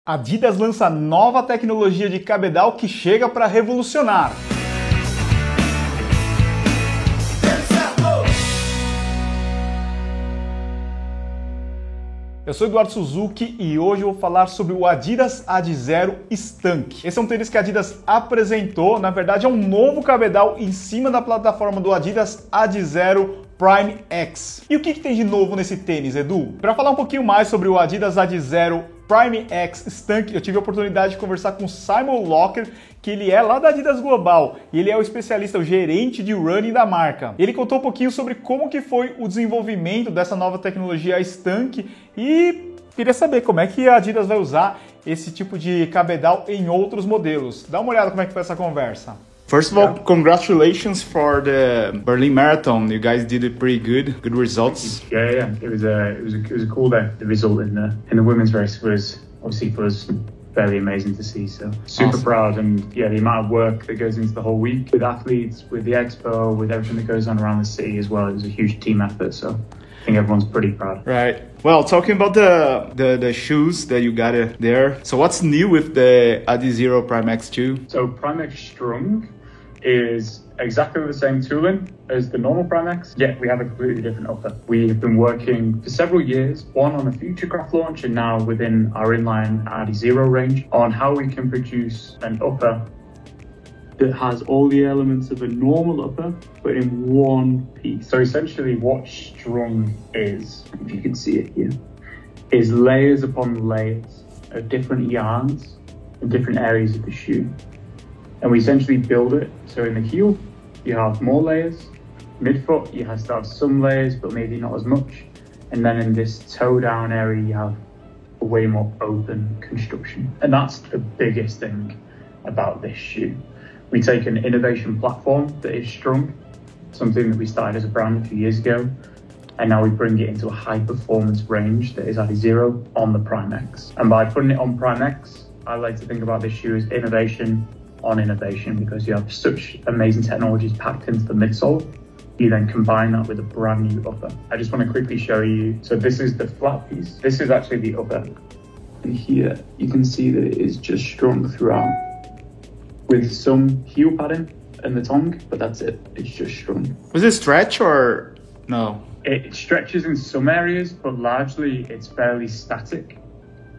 Adidas lança nova tecnologia de cabedal que chega para revolucionar. Eu sou Eduardo Suzuki e hoje eu vou falar sobre o Adidas Adizero Stunk. Esse é um tênis que a Adidas apresentou, na verdade é um novo cabedal em cima da plataforma do Adidas Adizero Prime X. E o que tem de novo nesse tênis, Edu? Para falar um pouquinho mais sobre o Adidas Adizero Prime X Stunk, eu tive a oportunidade de conversar com o Simon Locker, que ele é lá da Adidas Global, e ele é o especialista, o gerente de running da marca. Ele contou um pouquinho sobre como que foi o desenvolvimento dessa nova tecnologia Stunk e queria saber como é que a Adidas vai usar esse tipo de cabedal em outros modelos. Dá uma olhada como é que foi essa conversa. First of all, congratulations for the Berlin Marathon. You guys did it pretty good results. Yeah. It was a cool day. The result in the women's race was obviously for us fairly amazing to see. So super awesome. Proud, and yeah, the amount of work that goes into the whole week with athletes, with the expo, with everything that goes on around the city as well. It was a huge team effort. So I think everyone's pretty proud. Right. Well, talking about the shoes that you got there. So what's new with the Adizero Prime X2? So Prime X Strung is exactly the same tooling as the normal Prime X, yet we have a completely different upper. We have been working for several years, one on a Futurecraft launch and now within our inline Adizero range, on how we can produce an upper that has all the elements of a normal upper, but in one piece. So essentially what Strung is, if you can see it here, is layers upon layers of different yarns in different areas of the shoe. And we essentially build it. So in the heel, you have more layers. Midfoot, you have to have some layers, but maybe not as much. And then in this toe down area, you have a way more open construction. And that's the biggest thing about this shoe. We take an innovation platform that is Strung, something that we started as a brand a few years ago. And now we bring it into a high performance range that is Adizero on the Prime X. And by putting it on Prime X, I like to think about this shoe as innovation on innovation, because you have such amazing technologies packed into the midsole. You then combine that with a brand new upper. I just want to quickly show you. So this is the flat piece. This is actually the upper. And here you can see that it is just strung throughout with some heel padding and the tongue, but that's it. It's just strung. Was it stretch or no? It stretches in some areas, but largely it's fairly static.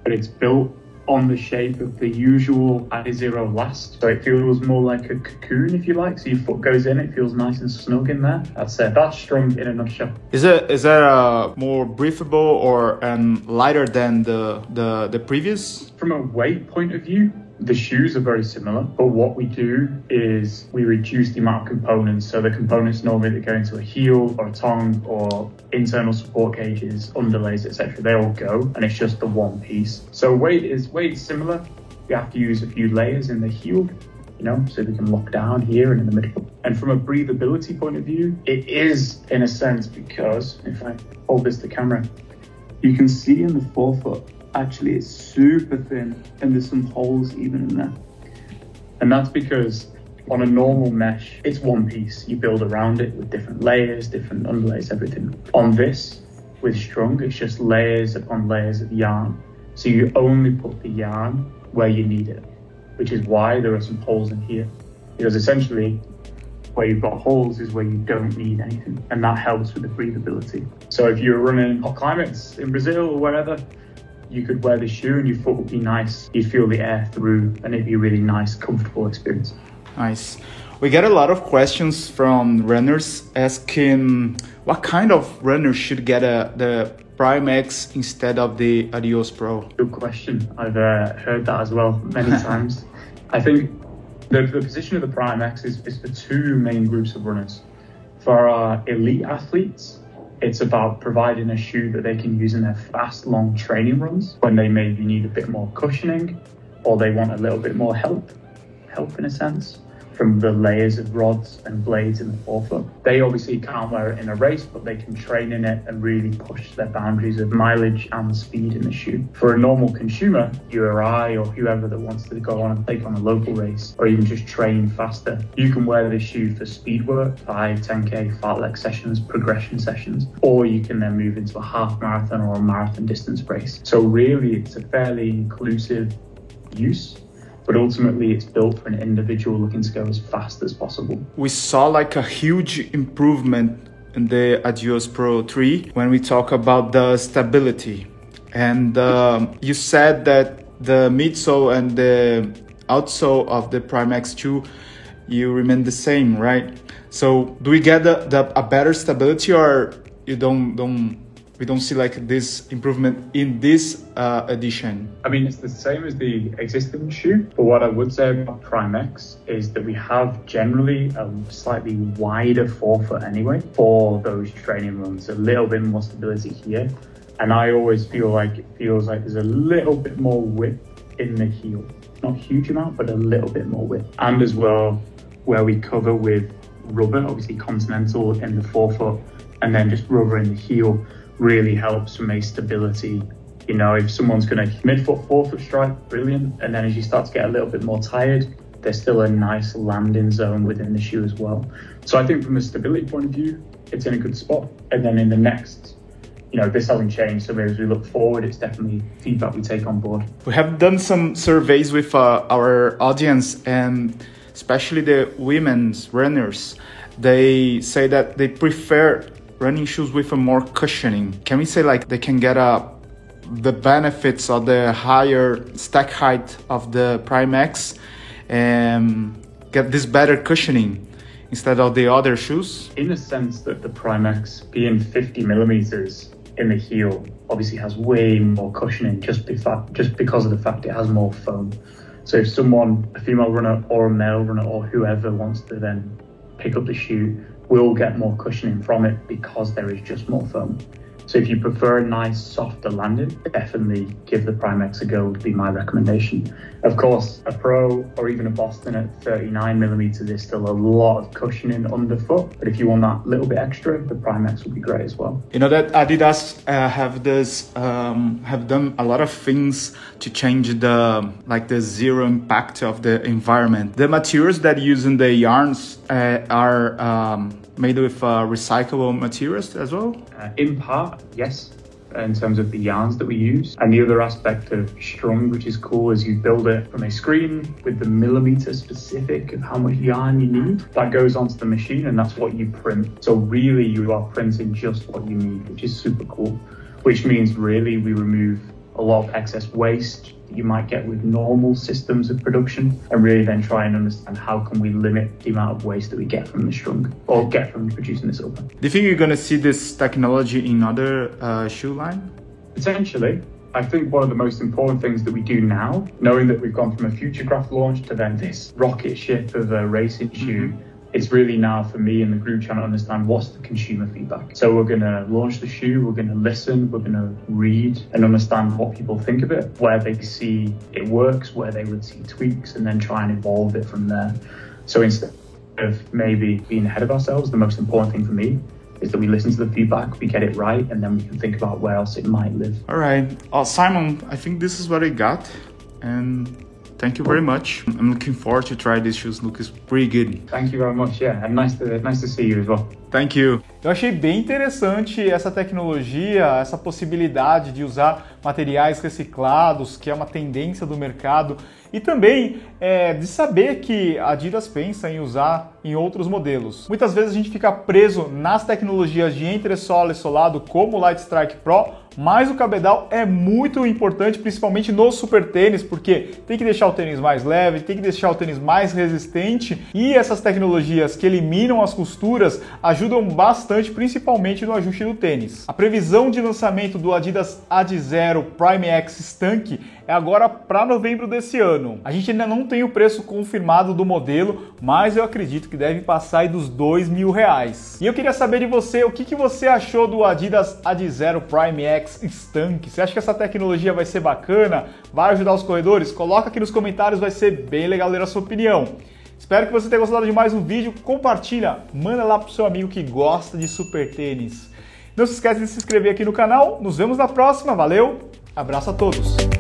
But it's built on the shape of the usual Adizero last. So it feels more like a cocoon, if you like. So your foot goes in, it feels nice and snug in there. That's it. That's Strung in a nutshell. Is that more breathable or lighter than the previous? From a weight point of view, the shoes are very similar, but what we do is we reduce the amount of components. So the components normally that go into a heel or a tongue or internal support cages, underlays, etc., they all go, and it's just the one piece. So weight is similar. You have to use a few layers in the heel, so we can lock down here and in the middle. And from a breathability point of view, it is in a sense, because if I hold this to camera, you can see in the forefoot, actually it's super thin and there's some holes even in there. And that's because on a normal mesh, it's one piece. You build around it with different layers, different underlays, everything. On this, with Strung, it's just layers upon layers of yarn. So you only put the yarn where you need it, which is why there are some holes in here. Because essentially, where you've got holes is where you don't need anything. And that helps with the breathability. So if you're running hot climates in Brazil or wherever, you could wear the shoe and your foot would be nice. You'd feel the air through and it'd be a really nice, comfortable experience. Nice. We get a lot of questions from runners asking what kind of runner should get the Prime X instead of the Adios Pro? Good question. I've heard that as well many times. I think the position of the Prime X is for two main groups of runners. For our elite athletes, it's about providing a shoe that they can use in their fast, long training runs when they maybe need a bit more cushioning or they want a little bit more help in a sense. from the layers of rods and blades in the forefoot. They obviously can't wear it in a race, but they can train in it and really push their boundaries of mileage and speed in the shoe. For a normal consumer, you or I or whoever that wants to go on and take on a local race or even just train faster, you can wear this shoe for speed work, 5, 10K, fartlek sessions, progression sessions, or you can then move into a half marathon or a marathon distance race. So really it's a fairly inclusive use, but ultimately it's built for an individual looking to go as fast as possible. We saw like a huge improvement in the Adios Pro 3 when we talk about the stability. And you said that the midsole and the outsole of the Prime X2, you remain the same, right? So do we get a better stability, or we don't see like this improvement in this edition? I mean, it's the same as the existing shoe, but what I would say about Prime X is that we have generally a slightly wider forefoot anyway for those training runs, a little bit more stability here. And I always feel like it feels like there's a little bit more width in the heel. Not a huge amount, but a little bit more width. And as well, where we cover with rubber, obviously Continental in the forefoot, and then just rubber in the heel, really helps from a stability. You know, if someone's going to midfoot, forefoot strike, brilliant. And then as you start to get a little bit more tired, there's still a nice landing zone within the shoe as well. So I think from a stability point of view, it's in a good spot. And then in the next, you know, this hasn't changed. So as we look forward, it's definitely feedback we take on board. We have done some surveys with our audience, and especially the women's runners. They say that they prefer running shoes with a more cushioning. Can we say like they can get the benefits of the higher stack height of the Prime X and get this better cushioning instead of the other shoes? In the sense that the Prime X, being 50 millimeters in the heel, obviously has way more cushioning just because of the fact it has more foam. So if someone, a female runner or a male runner or whoever wants to then pick up the shoe, will get more cushioning from it because there is just more foam. So if you prefer a nice softer landing, definitely give the Prime X a go, would be my recommendation. Of course, a Pro or even a Boston at 39 millimeters is still a lot of cushioning underfoot. But if you want that little bit extra, the Prime X would be great as well. You know that Adidas have done a lot of things to change the zero impact of the environment. The materials that use in the yarns are made with recyclable materials as well? In part, yes, in terms of the yarns that we use. And the other aspect of Strung, which is cool, is you build it from a screen with the millimeter specific of how much yarn you need. That goes onto the machine and that's what you print. So really you are printing just what you need, which is super cool. Which means really we remove a lot of excess waste you might get with normal systems of production, and really then try and understand how can we limit the amount of waste that we get from the Strung or get from producing this open. Do you think you're going to see this technology in other shoe line? Potentially. I think one of the most important things that we do now, knowing that we've gone from a Futurecraft launch to then this rocket ship of a racing shoe, it's really now for me and the group trying to understand what's the consumer feedback. So we're going to launch the shoe, we're going to listen, we're going to read and understand what people think of it, where they see it works, where they would see tweaks, and then try and evolve it from there. So instead of maybe being ahead of ourselves, the most important thing for me is that we listen to the feedback, we get it right, and then we can think about where else it might live. All right. Simon, I think this is what I got. And thank you very much. I'm looking forward to try these shoes. Looks pretty good. Thank you very much. Yeah, and nice to see you as well. Thank you. Eu achei bem interessante essa tecnologia, essa possibilidade de usar materiais reciclados, que é uma tendência do mercado, e também de saber que a Adidas pensa em usar em outros modelos. Muitas vezes a gente fica preso nas tecnologias de entressola e solado, como o Light Strike Pro, mas o cabedal é muito importante, principalmente no super tênis, porque tem que deixar o tênis mais leve, tem que deixar o tênis mais resistente, e essas tecnologias que eliminam as costuras ajudam bastante, principalmente no ajuste do tênis. A previsão de lançamento do Adidas Adizero Prime X Stunk é agora para novembro desse ano. A gente ainda não tem o preço confirmado do modelo, mas eu acredito que deve passar aí dos R$2.000. E eu queria saber de você, o que você achou do Adidas Adizero Prime X Stunk? Você acha que essa tecnologia vai ser bacana? Vai ajudar os corredores? Coloca aqui nos comentários, vai ser bem legal ler a sua opinião. Espero que você tenha gostado de mais um vídeo. Compartilha, manda lá pro seu amigo que gosta de super tênis. Não se esqueça de se inscrever aqui no canal. Nos vemos na próxima. Valeu, abraço a todos.